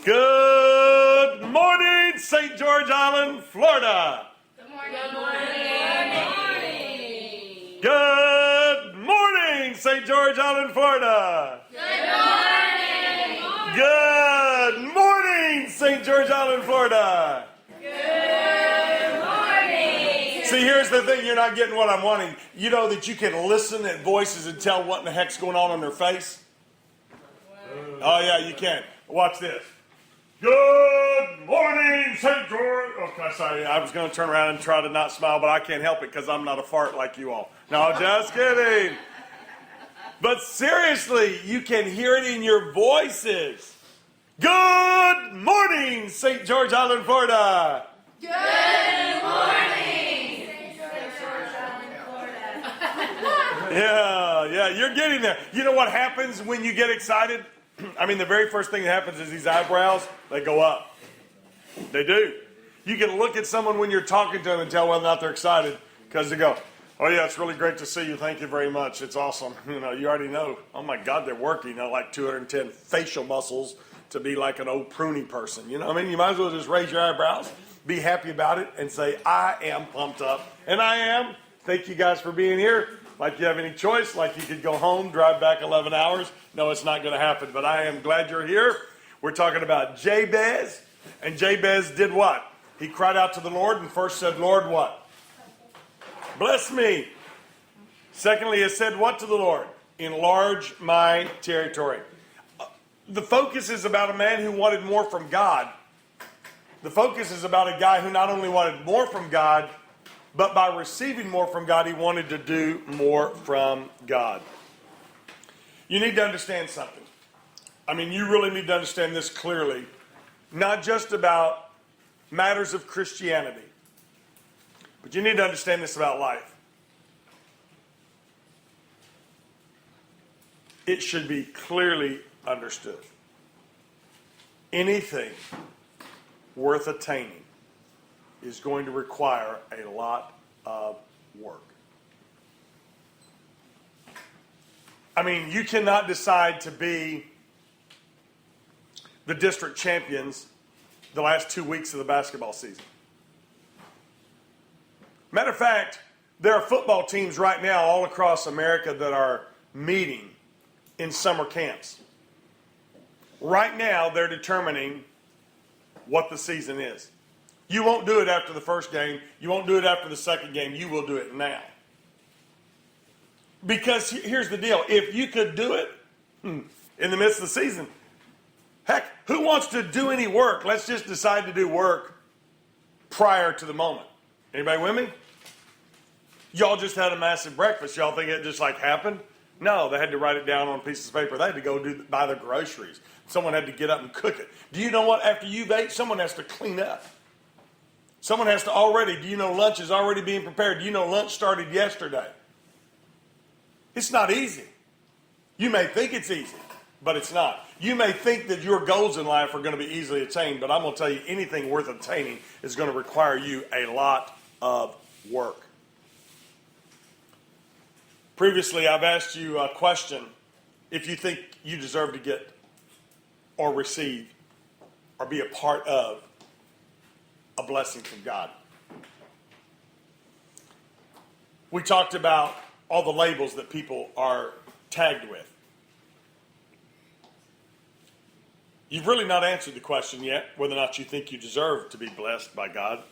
Good morning, St. George Island, Florida. Good morning. Good morning. Good morning, St. George Island, Florida. Good morning. Good morning, St. George Island, Florida. Good morning. See, here's the thing. You're not getting what I'm wanting. You know that you can listen at voices and tell what in the heck's going on their face? Oh, yeah, you can. Watch this. Good morning, St. George. Okay, sorry. I was going to turn around and try to not smile, but I can't help it because I'm not a fart like you all. No, just kidding. But seriously, you can hear it in your voices. Good morning, St. George Island, Florida. Good morning. St. George Island, Florida. Yeah, you're getting there. You know what happens when you get excited? I mean, the very first thing that happens is these eyebrows, they go up. They do. You can look at someone when you're talking to them and tell whether or not they're excited because they go, oh, yeah, it's really great to see you. Thank you very much. It's awesome. You know, you already know, oh, my God, they're working, like 210 facial muscles to be like an old pruny person. You know what I mean? You might as well just raise your eyebrows, be happy about it, and say, I am pumped up. And I am. Thank you guys for being here. Like you have any choice, like you could go home, drive back 11 hours. No, it's not going to happen, but I am glad you're here. We're talking about Jabez, and Jabez did what? He cried out to the Lord and first said, Lord, what? Bless me. Secondly, he said what to the Lord? Enlarge my territory. The focus is about a man who wanted more from God. The focus is about a guy who not only wanted more from God, but by receiving more from God, he wanted to do more from God. You need to understand something. I mean, you really need to understand this clearly. Not just about matters of Christianity, but you need to understand this about life. It should be clearly understood. Anything worth attaining is going to require a lot of work. I mean, you cannot decide to be the district champions the last 2 weeks of the basketball season. Matter of fact, there are football teams right now all across America that are meeting in summer camps. Right now, they're determining what the season is. You won't do it after the first game. You won't do it after the second game. You will do it now. Because here's the deal. If you could do it in the midst of the season, heck, who wants to do any work? Let's just decide to do work prior to the moment. Anybody with me? Y'all just had a massive breakfast. Y'all think it just like happened? No, they had to write it down on pieces of paper. They had to go buy their groceries. Someone had to get up and cook it. Do you know what? After you've ate, someone has to clean up. Someone has to already, do you know lunch is already being prepared? Do you know lunch started yesterday? It's not easy. You may think it's easy, but it's not. You may think that your goals in life are going to be easily attained, but I'm going to tell you anything worth attaining is going to require you a lot of work. Previously, I've asked you a question if you think you deserve to get or receive or be a part of a blessing from God. We talked about all the labels that people are tagged with. You've really not answered the question yet whether or not you think you deserve to be blessed by God.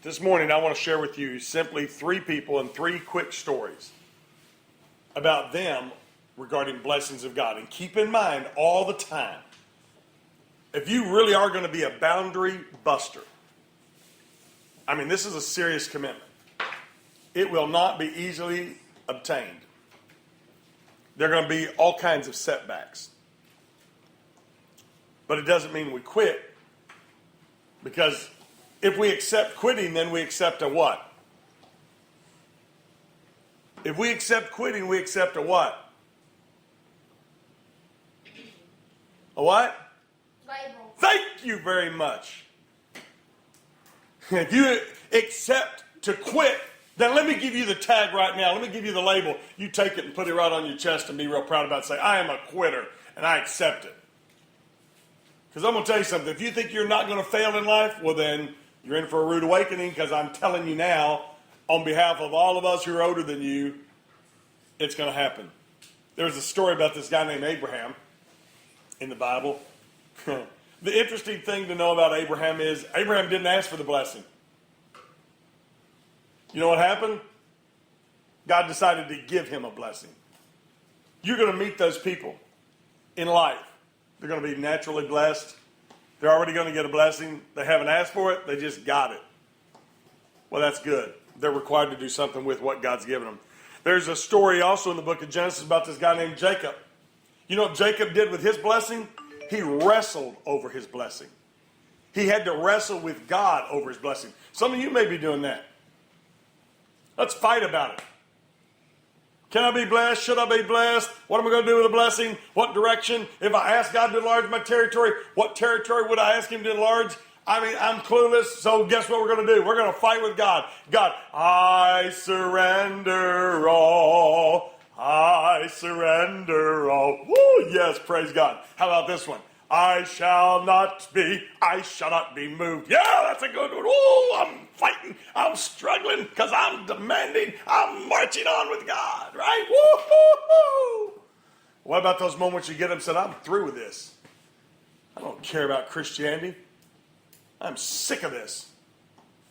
This morning I want to share with you simply 3 people and 3 quick stories about them regarding blessings of God. And keep in mind all the time, if you really are going to be a boundary buster, I mean, this is a serious commitment. It will not be easily obtained. There are going to be all kinds of setbacks. But it doesn't mean we quit. Because if we accept quitting, then we accept a what? If we accept quitting, we accept a what? A what? Label. Thank you very much. If you accept to quit, then let me give you the tag right now. Let me give you the label. You take it and put it right on your chest and be real proud about it. Say, I am a quitter and I accept it. Because I'm going to tell you something. If you think you're not going to fail in life, well then you're in for a rude awakening, because I'm telling you now, on behalf of all of us who are older than you, it's going to happen. There's a story about this guy named Abraham in the Bible. The interesting thing to know about Abraham is Abraham didn't ask for the blessing. You know what happened? God decided to give him a blessing. You're going to meet those people in life. They're going to be naturally blessed. They're already going to get a blessing. They haven't asked for it. They just got it. Well, that's good. They're required to do something with what God's given them. There's a story also in the book of Genesis about this guy named Jacob. You know what Jacob did with his blessing? He wrestled over his blessing. He had to wrestle with God over his blessing. Some of you may be doing that. Let's fight about it. Can I be blessed? Should I be blessed? What am I going to do with a blessing? What direction? If I ask God to enlarge my territory, what territory would I ask him to enlarge? I mean, I'm clueless, so guess what we're going to do? We're going to fight with God. God, I surrender all. I surrender all. Woo, yes, praise God. How about this one? I shall not be moved. Yeah, that's a good one. Ooh, I'm fighting. I'm struggling because I'm demanding. I'm marching on with God, right? Woo-hoo-hoo. What about those moments you get upset? I'm through with this. I don't care about Christianity. I'm sick of this.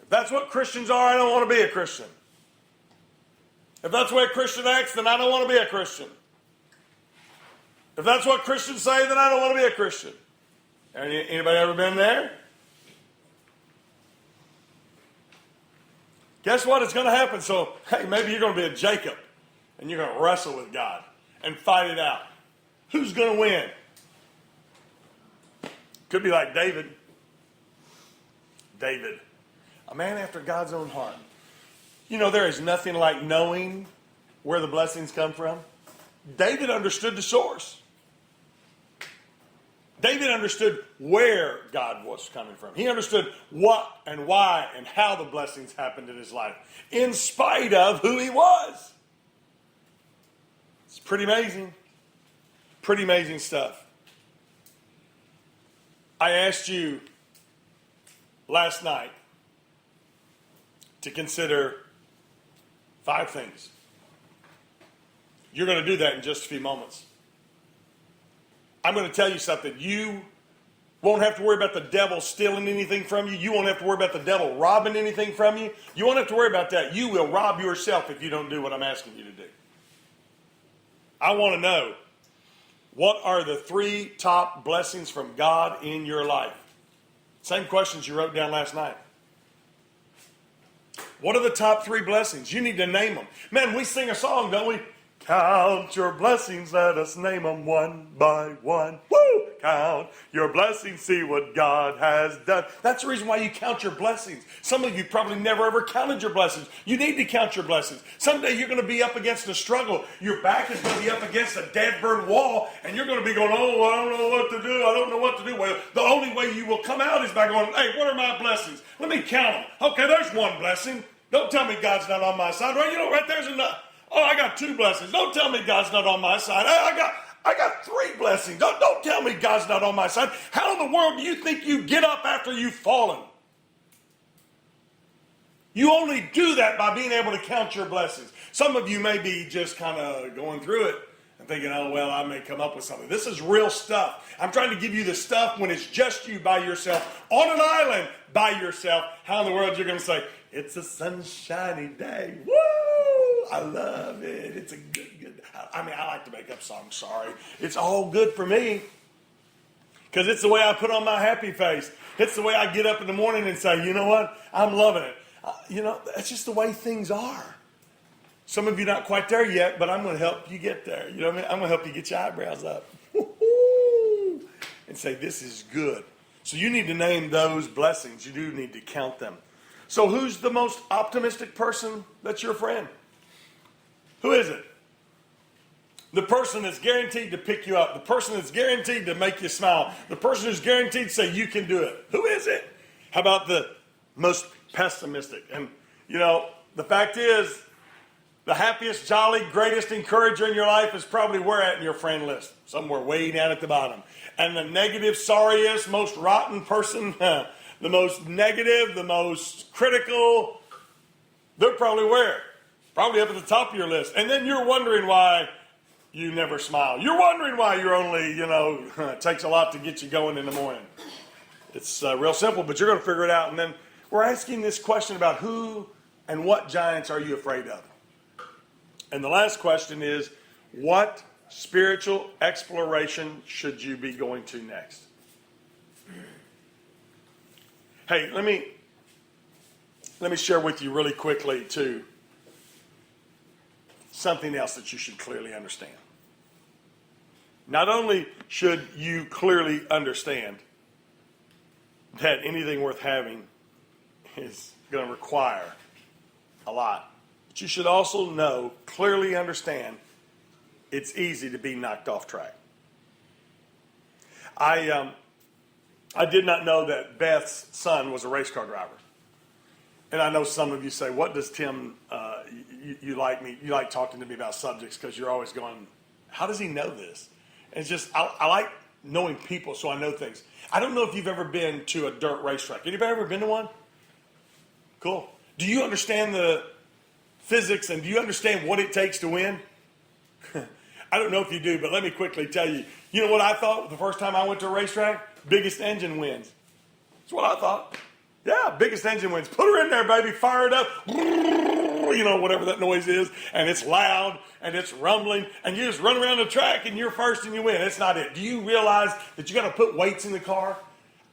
If that's what Christians are, I don't want to be a Christian. If that's the way a Christian acts, then I don't want to be a Christian. If that's what Christians say, then I don't want to be a Christian. Anybody ever been there? Guess what? It's going to happen. So, hey, maybe you're going to be a Jacob, and you're going to wrestle with God and fight it out. Who's going to win? Could be like David. David, a man after God's own heart. You know, there is nothing like knowing where the blessings come from. David understood the source. David understood where God was coming from. He understood what and why and how the blessings happened in his life, in spite of who he was. It's pretty amazing. Pretty amazing stuff. I asked you last night to consider 5 things. You're going to do that in just a few moments. I'm going to tell you something. You won't have to worry about the devil stealing anything from you. You won't have to worry about the devil robbing anything from you. You won't have to worry about that. You will rob yourself if you don't do what I'm asking you to do. I want to know, what are the 3 top blessings from God in your life? Same questions you wrote down last night. What are the top 3 blessings? You need to name them. Man, we sing a song, don't we? Count your blessings, let us name them one by one. Woo! Count your blessings, see what God has done. That's the reason why you count your blessings. Some of you probably never ever counted your blessings. You need to count your blessings. Someday you're going to be up against a struggle. Your back is going to be up against a dead burn wall, and you're going to be going, oh, I don't know what to do. I don't know what to do. Well, the only way you will come out is by going, hey, what are my blessings? Let me count them. Okay, there's one blessing. Don't tell me God's not on my side. Right, you know, right there's enough. Oh, I got 2 blessings. Don't tell me God's not on my side. I got 3 blessings. Don't tell me God's not on my side. How in the world do you think you get up after you've fallen? You only do that by being able to count your blessings. Some of you may be just kind of going through it and thinking, oh, well, I may come up with something. This is real stuff. I'm trying to give you the stuff when it's just you by yourself, on an island by yourself. How in the world you're going to say, it's a sunshiny day. Woo! I love it. It's a good. I mean, I like to make up songs, sorry. It's all good for me. Because it's the way I put on my happy face. It's the way I get up in the morning and say, you know what? I'm loving it. That's just the way things are. Some of you not quite there yet, but I'm going to help you get there. You know what I mean? I'm going to help you get your eyebrows up. And say, this is good. So you need to name those blessings. You do need to count them. So who's the most optimistic person that's your friend? Who is it? The person that's guaranteed to pick you up. The person that's guaranteed to make you smile. The person who's guaranteed to say you can do it. Who is it? How about the most pessimistic? And, the fact is, The happiest, jolly, greatest encourager in your life is probably where at in your friend list? Somewhere way down at the bottom. And the negative, sorriest, most rotten person, the most negative, the most critical, they're probably where? Probably up at the top of your list. And then you're wondering why you never smile. You're wondering why you're only, it takes a lot to get you going in the morning. It's real simple, but you're going to figure it out. And then we're asking this question about who and what giants are you afraid of? And the last question is, what spiritual exploration should you be going to next? Hey, let me share with you really quickly, too, something else that you should clearly understand. Not only should you clearly understand that anything worth having is going to require a lot, but you should also clearly understand, it's easy to be knocked off track. I did not know that Beth's son was a race car driver. And I know some of you say, what does Tim, you like talking to me about subjects because you're always going, how does he know this? And it's just, I like knowing people so I know things. I don't know if you've ever been to a dirt racetrack. Anybody ever been to one? Cool. Do you understand the physics and do you understand what it takes to win? I don't know if you do, but let me quickly tell you. You know what I thought the first time I went to a racetrack? Biggest engine wins. That's what I thought. Yeah, biggest engine wins. Put her in there, baby. Fire it up. Whatever that noise is. And it's loud and it's rumbling. And you just run around the track and you're first and you win. That's not it. Do you realize that you got to put weights in the car?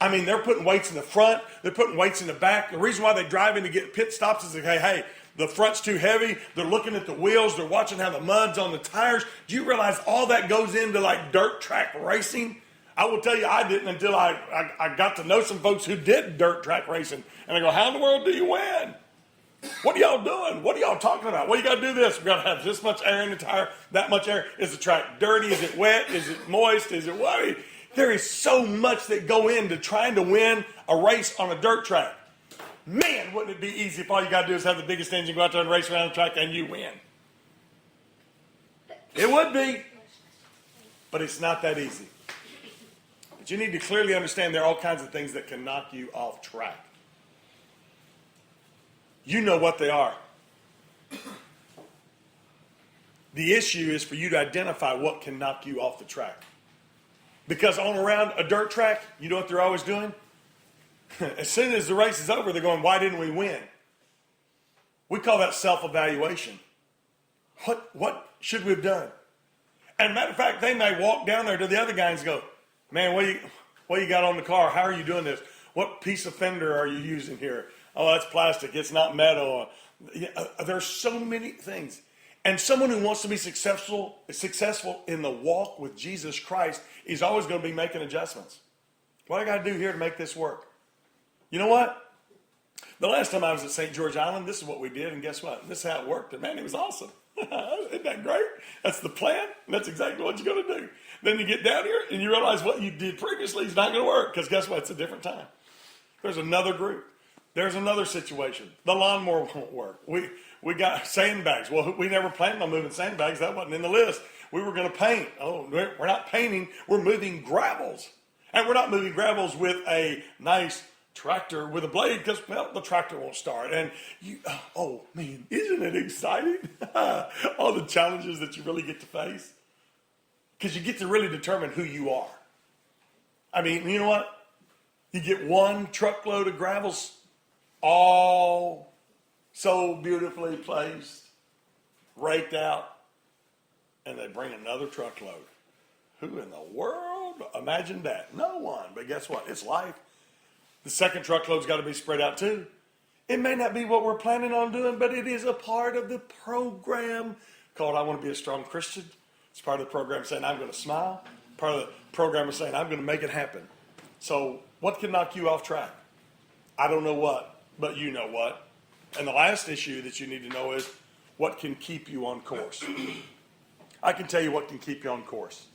I mean, they're putting weights in the front. They're putting weights in the back. The reason why they drive in to get pit stops is like, hey, the front's too heavy. They're looking at the wheels. They're watching how the mud's on the tires. Do you realize all that goes into like dirt track racing? I will tell you, I didn't until I got to know some folks who did dirt track racing. And I go, how in the world do you win? What are y'all doing? What are y'all talking about? Well, you got to do this. We got to have this much air in the tire, that much air. Is the track dirty? Is it wet? Is it moist? Is it what? There is so much that go into trying to win a race on a dirt track. Man, wouldn't it be easy if all you got to do is have the biggest engine, go out there and race around the track and you win? It would be, but it's not that easy. But you need to clearly understand there are all kinds of things that can knock you off track. You know what they are. The issue is for you to identify what can knock you off the track. Because on around a dirt track, you know what they're always doing? As soon as the race is over, they're going, why didn't we win? We call that self-evaluation. What should we have done? And matter of fact, they may walk down there to the other guy and go, man, what you got on the car? How are you doing this? What piece of fender are you using here? Oh, that's plastic. It's not metal. There's so many things. And someone who wants to be successful in the walk with Jesus Christ is always going to be making adjustments. What I got to do here to make this work? You know what? The last time I was at St. George Island, this is what we did, and guess what? This is how it worked, and man, it was awesome. Isn't that great? That's the plan, and that's exactly what you're going to do. Then you get down here, and you realize what you did previously is not going to work, because guess what? It's a different time. There's another group. There's another situation. The lawnmower won't work. We got sandbags. Well, we never planned on moving sandbags. That wasn't in the list. We were going to paint. Oh, we're not painting. We're moving gravels. And we're not moving gravels with a nice tractor with a blade because, well, the tractor won't start. And oh man, isn't it exciting? All the challenges that you really get to face. Because you get to really determine who you are. I mean, you know what? You get one truckload of gravels all so beautifully placed, raked out, and they bring another truckload. Who in the world imagined that? No one. But guess what? It's life. The second truckload's got to be spread out too. It may not be what we're planning on doing, but it is a part of the program called I Want to Be a Strong Christian. It's part of the program saying I'm going to smile. Part of the program is saying I'm going to make it happen. So what can knock you off track? I don't know what, but you know what. And the last issue that you need to know is what can keep you on course. I can tell you what can keep you on course.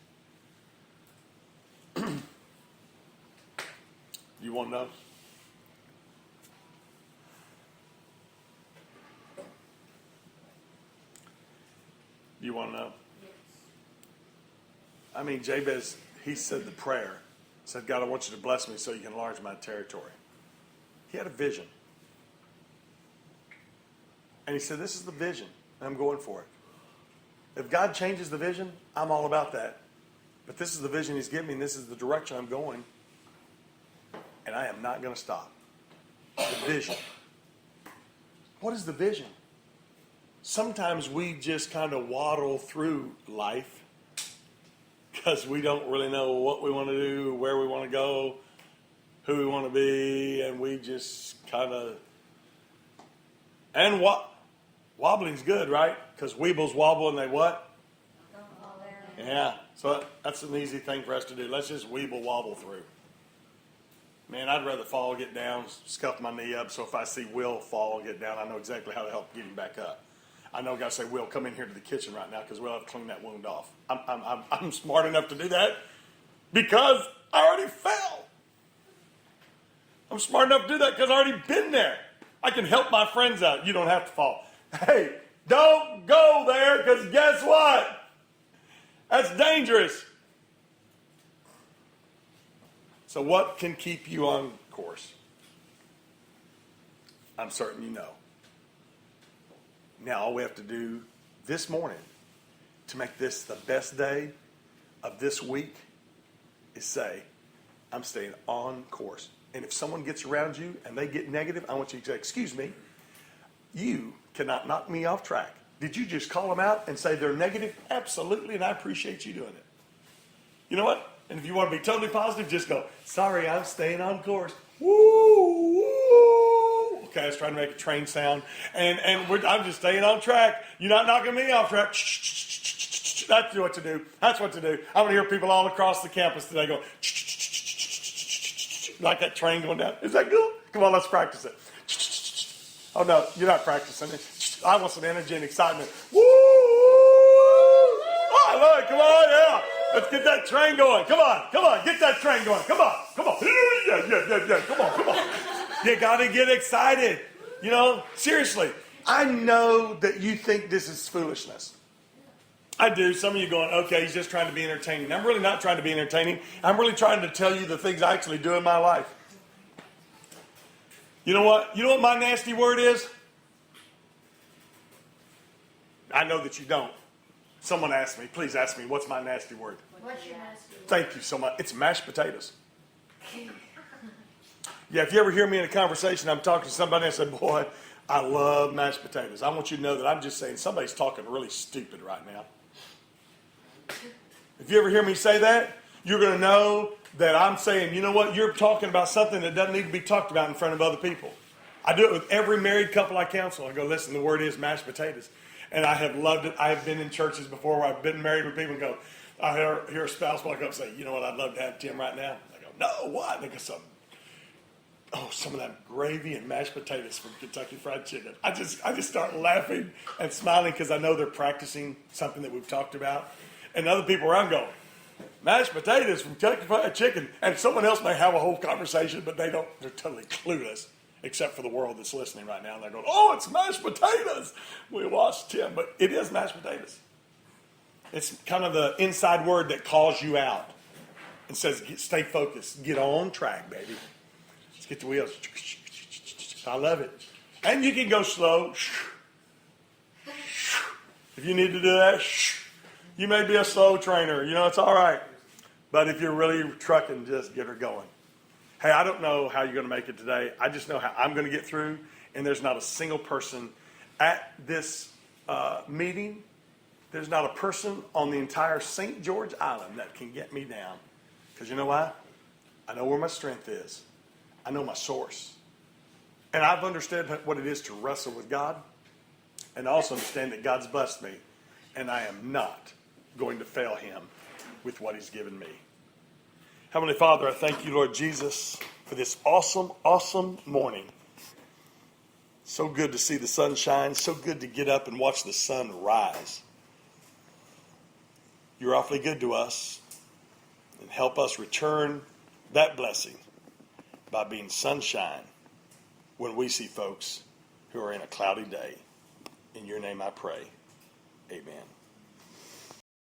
You want to know? You want to know? I mean, Jabez, he said the prayer. Said, God, I want you to bless me so you can enlarge my territory. He had a vision. And he said, this is the vision. And I'm going for it. If God changes the vision, I'm all about that. But this is the vision he's given me, and this is the direction I'm going. And I am not going to stop. The vision. What is the vision? Sometimes we just kind of waddle through life because we don't really know what we want to do, where we want to go, who we want to be, and we just kind of... And wobbling's good, right? Because weebles wobble and they what? Yeah, so that's an easy thing for us to do. Let's just weeble wobble through. Man, I'd rather fall, get down, scuff my knee up, so if I see Will fall, get down, I know exactly how to help get him back up. I know God say, Will, come in here to the kitchen right now because we'll have to clean that wound off. I'm smart enough to do that because I already fell. I'm smart enough to do that because I already been there. I can help my friends out. You don't have to fall. Hey, don't go there because guess what? That's dangerous. So what can keep you on course? I'm certain you know. Now all we have to do this morning to make this the best day of this week is say, I'm staying on course. And if someone gets around you and they get negative, I want you to say, excuse me, you cannot knock me off track. Did you just call them out and say they're negative? Absolutely, and I appreciate you doing it. You know what? And if you want to be totally positive, just go, sorry, I'm staying on course. Woo, woo. Okay, I was trying to make a train sound. And I'm just staying on track. You're not knocking me off track. That's what to do. That's what to do. I want to hear people all across the campus today go, like that train going down. Is that good? Come on, let's practice it. Oh, no, you're not practicing it. I want some energy and excitement. Woo! Oh, I love it. Come on, yeah. Let's get that train going. Come on, get that train going. Come on. Yeah. Come on. You got to get excited. You know, seriously. I know that you think this is foolishness. I do. Some of you going, okay, he's just trying to be entertaining. I'm really not trying to be entertaining. I'm really trying to tell you the things I actually do in my life. You know what? You know what my nasty word is? I know that you don't. Someone asked me, please ask me, what's my nasty word? What's your nasty word? Thank you so much. It's mashed potatoes. Yeah, if you ever hear me in a conversation, I'm talking to somebody and I say, boy, I love mashed potatoes. I want you to know that I'm just saying somebody's talking really stupid right now. If you ever hear me say that, you're going to know that I'm saying, you know what, you're talking about something that doesn't need to be talked about in front of other people. I do it with every married couple I counsel. I go, listen, the word is mashed potatoes. And I have loved it. I have been in churches before where I've been married with people and go, I hear a spouse walk up and say, you know what, I'd love to have Tim right now. I go, no, what? And they go, some of that gravy and mashed potatoes from Kentucky Fried Chicken. I just start laughing and smiling because I know they're practicing something that we've talked about. And other people around go, mashed potatoes from Kentucky Fried Chicken. And someone else may have a whole conversation, but they're totally clueless, except for the world that's listening right now. And they're going, oh, it's mashed potatoes. We watched Tim, but it is mashed potatoes. It's kind of the inside word that calls you out and says, stay focused. Get on track, baby. Let's get the wheels. I love it. And you can go slow. If you need to do that, you may be a slow trainer. You know, it's all right. But if you're really trucking, just get her going. Hey, I don't know how you're going to make it today. I just know how I'm going to get through. And there's not a single person at this meeting. There's not a person on the entire St. George Island that can get me down. Because you know why? I know where my strength is. I know my source. And I've understood what it is to wrestle with God. And I also understand that God's blessed me. And I am not going to fail him with what he's given me. Heavenly Father, I thank you, Lord Jesus, for this awesome, awesome morning. So good to see the sun shine. So good to get up and watch the sun rise. You're awfully good to us. And help us return that blessing by being sunshine when we see folks who are in a cloudy day. In your name I pray. Amen.